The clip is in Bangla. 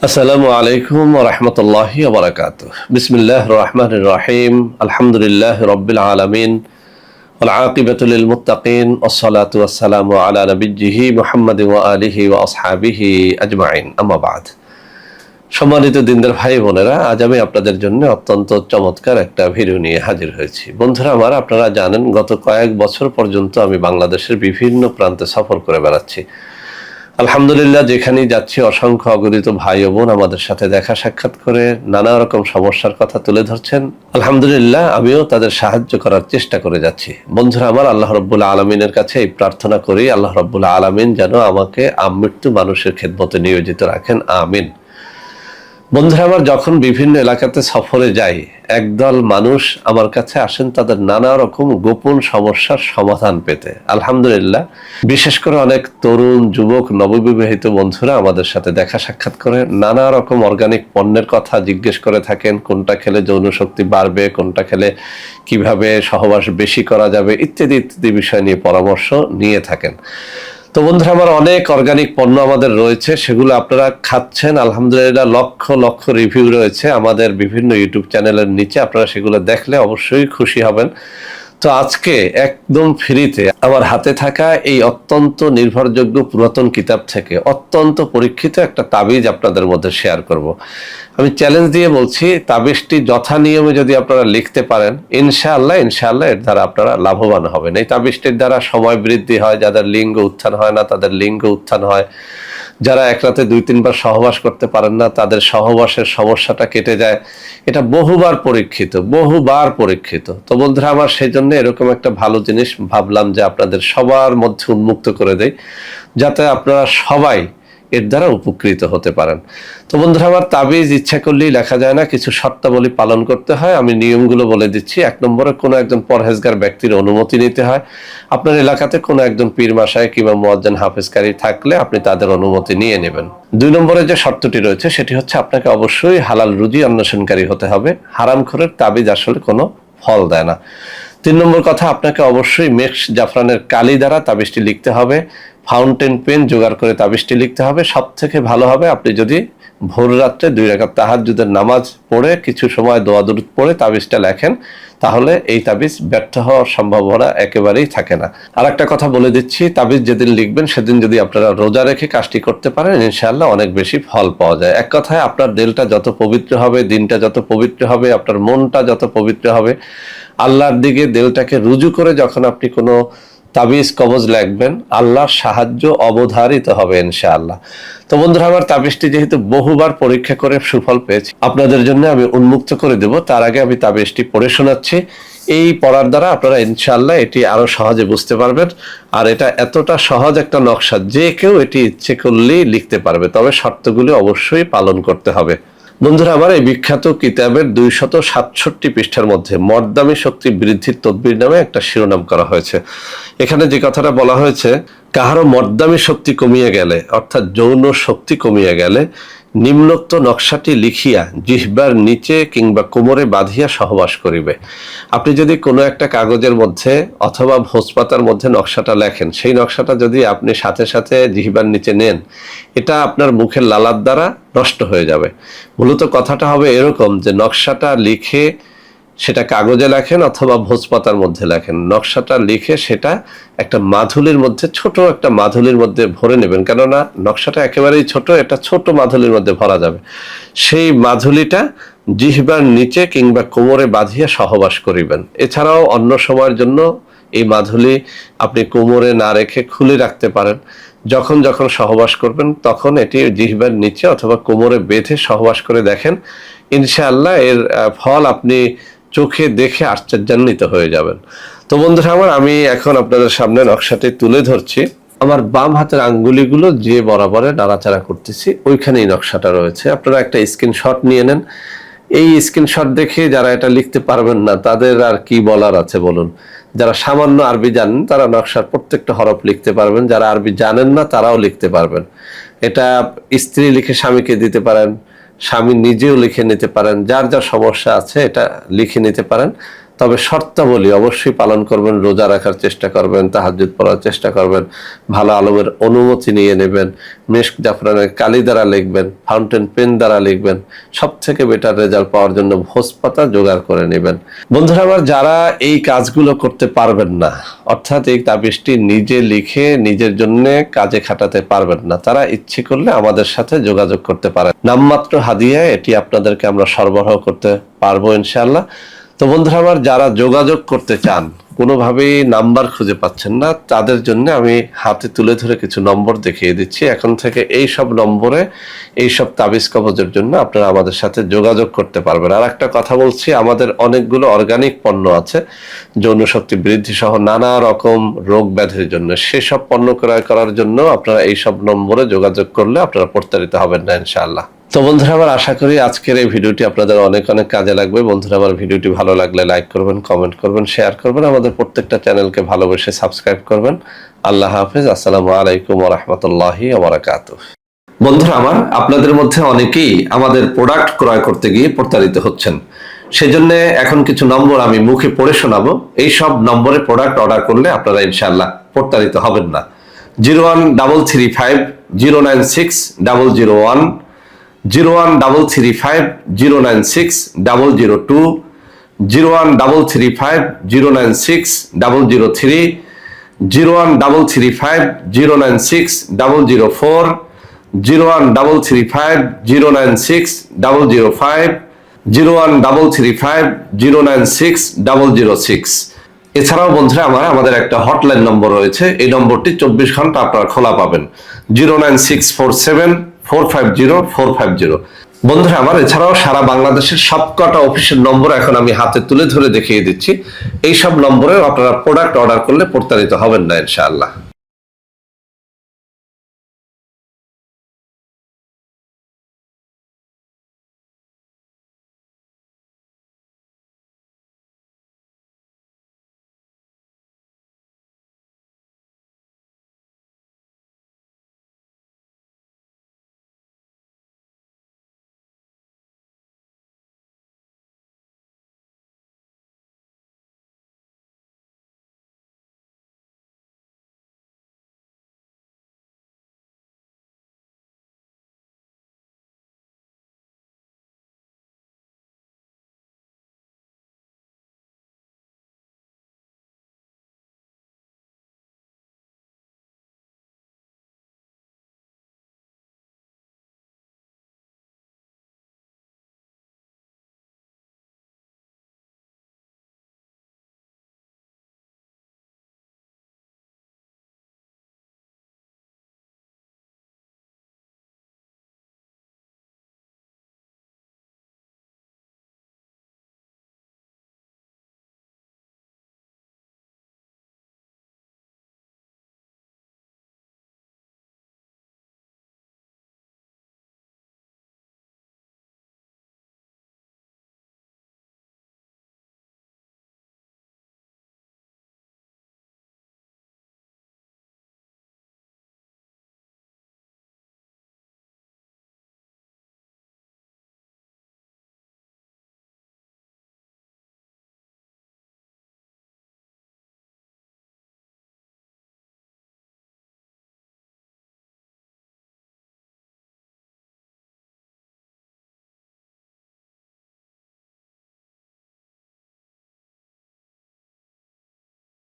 আসসালামু আলাইকুম ওয়া রাহমাতুল্লাহি ওয়া বারাকাতুহু। বিসমিল্লাহির রহমানির রহিম। আলহামদুলিল্লাহি রাব্বিল আলামিন ওয়াল আকিবাতু লিল মুত্তাকিন ওয়াস সালাতু ওয়াস সালামু আলা নাবিয়্যিহি মুহাম্মাদিন ওয়া আলিহি ওয়া আসহাবিহি আজমাইন। আম্মা বা'দ। সম্মানিত দিনদার ভাই বোনেরা, আজ আমি আপনাদের জন্য অত্যন্ত চমৎকার একটা ভিডিও নিয়ে হাজির হয়েছি। বন্ধুরা আমার, আপনারা জানেন গত কয়েক বছর পর্যন্ত আমি বাংলাদেশের বিভিন্ন প্রান্তে সফর করে বেড়াচ্ছি। আলহামদুলিল্লাহ, যেখানেই যাচ্ছি অসংখ্য অগণিত ভাই ও বোন আমাদের সাথে দেখা সাক্ষাৎ করে নানা রকম সমস্যার কথা তুলে ধরছেন। আলহামদুলিল্লাহ, আমিও তাদের সাহায্য করার চেষ্টা করে যাচ্ছি। বন্ধুরা আমার, আল্লাহ রাব্বুল আলামিনের কাছে এই প্রার্থনা করি, আল্লাহ রাব্বুল আলামিন যেন আমাকে আমৃত্যু মানুষের খেদমতে নিয়োজিত রাখেন, আমিন। বন্ধুরা আমার, যখন বিভিন্ন এলাকাতে সফরে যাই, একদল মানুষ আমার কাছে আসেন তাদের নানা রকম গোপন সমস্যার সমাধান পেতে। আলহামদুলিল্লাহ, বিশেষ করে অনেক তরুণ যুবক নববিবাহিত বন্ধুরা আমাদের সাথে দেখা সাক্ষাৎ করে নানা রকম অর্গানিক পণ্যের কথা জিজ্ঞেস করে থাকেন। কোনটা খেলে যৌন শক্তি বাড়বে, কোনটা খেলে কিভাবে সহবাস বেশি করা যাবে, ইত্যাদি ইত্যাদি বিষয় নিয়ে পরামর্শ নিয়ে থাকেন। তো বন্ধুরা আমার, অনেক অর্গানিক পণ্য আমাদের রয়েছে, সেগুলো আপনারা খাচ্ছেন। আলহামদুলিল্লাহ, লক্ষ লক্ষ রিভিউ রয়েছে আমাদের বিভিন্ন ইউটিউব চ্যানেলের নিচে, আপনারা সেগুলো দেখলে অবশ্যই খুশি হবেন। তো আজকে একদম ফ্রিতে আমার হাতে থাকা এই অত্যন্ত নির্ভরযোগ্য পুরাতন কিতাব থেকে অত্যন্ত পরীক্ষিত একটা তাবিজ আপনাদের মধ্যে শেয়ার করব। আমি চ্যালেঞ্জ দিয়ে বলছি, তাবিজটি যথা নিয়মে যদি আপনারা লিখতে পারেন, ইনশাআল্লাহ ইনশাআল্লাহ এর দ্বারা আপনারা লাভবান হবেন। এই তাবিজটির দ্বারা সময় বৃদ্ধি হয়, যাদের লিঙ্গ উত্থান হয় না তাদের লিঙ্গ উত্থান হয়, যারা এক রাতে 2-3 বার সহবাস করতে পারেন না তাদের সহবাসের সমস্যাটা কেটে যায়। এটা বহুবার পরীক্ষিত। তো বন্ধুরা আমার, সেই জন্য এরকম একটা ভালো জিনিস ভাবলাম যে আপনাদের সবার মধ্যে উন্মুক্ত করে দেই, যাতে আপনারা সবাই এর দ্বারা উপকৃত হতে পারেন। তো বন্ধুরা আমার, তাবিজ ইচ্ছা করলেই লেখা যায় না, কিছু শর্তাবলী পালন করতে হয়। আমি নিয়মগুলো বলে দিচ্ছি। 1 নম্বরে, কোনো একজন পরহেজগার ব্যক্তির অনুমতি নিতে হয়। আপনার এলাকাতে কোনো একজন পীর মাশায়েখ কিংবা মুয়াজ্জিন হাফেজকারী থাকলে আপনি তাদের অনুমতি নিয়ে নেবেন। 2 নম্বরে যে শর্তটি রয়েছে সেটি হচ্ছে, আপনাকে অবশ্যই হালাল রুজি অন্বেষণকারী হতে হবে। হারামখোরের তাবিজ আসলে কোনো ফল দেয় না। 3 নম্বর কথা, আপনাকে অবশ্যই মেক্স জাফরানের কালি দ্বারা তাবিজটি লিখতে হবে। ফাউন্টেন পেন জোগাড় করে তাবিজটি লিখতে হবে। সব থেকে ভালো হবে আপনি যদি ভোর রাত্রে 2 রাকাত তাহাজ্জুদের নামাজ পড়ে কিছু সময় দোয়া দুরূদ পড়ে তাবিজটা লেখেন, তাহলে এই তাবিজ ব্যর্থ হওয়ার সম্ভাবনা একেবারেই থাকে না। আর একটা কথা বলে দিচ্ছি, তাবিজ যেদিন লিখবেন সেদিন যদি আপনারা রোজা রেখে কাজটি করতে পারেন, ইনশাআল্লাহ অনেক বেশি ফল পাওয়া যায়। এক কথায়, আপনার দিলটা যত পবিত্র হবে, দিনটা যত পবিত্র হবে, আপনার মনটা যত পবিত্র হবে, আল্লাহর দিকে দিলটাকে রুজু করে যখন আপনি কোনো তাবিজ কবজ লিখবেন, আল্লাহর সাহায্য অবধারিত হবে ইনশাআল্লাহ। তো বন্ধুরা আমার, তাবিজটি যেহেতু বহুবার পরীক্ষা করে সুফল পেয়েছি, আপনাদের জন্য আমি উন্মুক্ত করে দেব। তার আগে আমি তাবিজটি পড়ে শোনাচ্ছি। এই পড়ার দ্বারা আপনারা ইনশাআল্লাহ এটি আরো সহজে বুঝতে পারবেন। আর এটা এতটা সহজ একটা নকশা, যে কেউ এটি ইচ্ছে করলেই লিখতে পারবে, তবে শর্তগুলি অবশ্যই পালন করতে হবে। বন্ধুরা আমার, এই বিখ্যাত কিতাবের 267 পৃষ্ঠার মধ্যে মর্দামি শক্তি বৃদ্ধির তদবির নামে একটা শিরোনাম করা হয়েছে। এখানে যে কথাটা বলা হয়েছে, কাহারো মর্দামি শক্তি কমিয়ে গেলে, অর্থাৎ যৌন শক্তি কমিয়ে গেলে, নিম্নোক্ত নকশাটি লিখিয়া জিহ্বার নিচে কিংবা কোমরে বাঁধিয়া সহবাস করিবে। আপনি যদি কোনো একটা কাগজের মধ্যে অথবা ভোজপাতার মধ্যে নকশাটা লেখেন, সেই নকশাটা যদি আপনি সাথে সাথে জিহ্বার নিচে নেন, এটা আপনার মুখের লালার দ্বারা নষ্ট হয়ে যাবে। মূলত কথাটা হবে এরকম যে, নকশাটা লিখে সেটা কাগজে লেখেন অথবা ভোজপাতার মধ্যে লেখেন, নকশাটা লিখে সেটা একটা মাধুলির মধ্যে, ছোট একটা মাধুলির মধ্যে ভরে নেবেন। কেননা নকশাটা একেবারেই ছোট, এটা ছোট মাধুলির মধ্যে ভরা যাবে। সেই মাধুলিটা জিহ্বার নিচে কিংবা কোমরে বাঁধিয়া সহবাস করিবেন। এছাড়াও অন্য সময়ের জন্য এই মাধুলি আপনি কোমরে না রেখে খুলে রাখতে পারেন। যখন যখন সহবাস করবেন তখন এটি জিহ্বার নিচে অথবা কোমরে বেঁধে সহবাস করে দেখেন, ইনশাআল্লাহ এর ফল আপনি চোখে দেখে আশ্চর্যান্বিত হয়ে যাবেন। তো বন্ধুরা আমার, আমি এখন আপনাদের সামনে নকশাটি তুলে ধরছি। আমার বাম হাতের আঙ্গুলিগুলো যে বরাবরে নাড়াচাড়া করতেছি, ওইখানেই নকশাটা রয়েছে। আপনারা একটা স্ক্রিনশট নিয়ে নেন। এই স্ক্রিনশট দেখে যারা এটা লিখতে পারবেন না, তাদের আর কি বলার আছে বলুন। যারা সামান্য আরবি জানেন তারা নকশার প্রত্যেকটা হরফ লিখতে পারবেন, যারা আরবি জানেন না তারাও লিখতে পারবেন। এটা স্ত্রী লিখে স্বামীকে দিতে পারেন, স্বামী নিজেও লিখে নিতে পারেন, যার যা সমস্যা আছে এটা লিখে নিতে পারেন। তবে শর্তাবলী অবশ্যই পালন করবেন, রোজা রাখার চেষ্টা করবেন, তাহাজ্জুদ পড়ার চেষ্টা করবেন, ভালো আলমের অনুমতি নিয়ে নেবেন, মেশক জাফরানের কালি দ্বারা লিখবেন, ফাউন্টেন পেন দ্বারা লিখবেন, সব থেকে বেটার রেজাল্ট পাওয়ার জন্য ভোজ পাতা জোগাড় করে নেবেন। বন্ধুরা আমার, যারা এই কাজগুলো করতে পারবেন না, অর্থাৎ এই তাবিজটি নিজে লিখে নিজের জন্য কাজে খাটাতে পারবেন না, তারা ইচ্ছে করলে আমাদের সাথে যোগাযোগ করতে পারেন। নামমাত্র হাদিয়া এটি আপনাদেরকে আমরা সরবরাহ করতে পারবো ইনশাআল্লাহ। তো বন্ধুরা আমার, যারা যোগাযোগ করতে চান কোনোভাবেই নাম্বার খুঁজে পাচ্ছেন না, তাদের জন্য আমি হাতে তুলে ধরে কিছু নম্বর দেখিয়ে দিচ্ছি। এখন থেকে এই সব নম্বরে এই সব তাবিজ কবজের জন্য আপনারা আমাদের সাথে যোগাযোগ করতে পারবেন। আর একটা কথা বলছি, আমাদের অনেকগুলো অর্গানিক পণ্য আছে যৌন শক্তি বৃদ্ধি সহ নানা রকম রোগ ব্যাধির জন্য। সেসব পণ্য ক্রয় করার জন্য আপনারা এই সব নম্বরে যোগাযোগ করলে আপনারা প্রতারিত হবেন না ইনশাআল্লাহ। তো বন্ধুরা আমার, আশা করি আজকের এই ভিডিওটি আপনাদের অনেক অনেক কাজে লাগবে। বন্ধুরা আমার, ভিডিওটি ভালো লাগলে লাইক করবেন, কমেন্ট করবেন, শেয়ার করবেন, আমাদের প্রত্যেকটা চ্যানেলকে ভালোবেসে সাবস্ক্রাইব করবেন। আল্লাহ হাফেজ। আসসালামু আলাইকুম ওয়া রাহমাতুল্লাহি ওয়া বারাকাতুহু। বন্ধুরা আমার, আপনাদের মধ্যে অনেকেই আমাদের প্রোডাক্ট ক্রয় করতে গিয়ে প্রতারিত হচ্ছেন। সেজন্য এখন কিছু নম্বর আমি মুখে পড়ে শোনাবো। এই সব নম্বরে প্রোডাক্ট অর্ডার করলে আপনারা ইনশাআল্লাহ প্রতারিত হবেন না। 01335096001, 01335096002, 01335096003, 01335096004, 01335096005, 01335096006। এছাড়াও বন্ধুরা আমার, আমাদের একটা হটলাইন নম্বর রয়েছে। এই নম্বরটি 24 ঘন্টা আপনারা খোলা পাবেন, 09647450450। বন্ধুরা আমার, এছাড়াও সারা বাংলাদেশের সবকটা অফিসের নম্বর এখন আমি হাতে তুলে ধরে দেখিয়ে দিচ্ছি। এই সব নম্বরেও আপনারা প্রোডাক্ট অর্ডার করলে প্রতারিত হবেন না ইনশাআল্লাহ।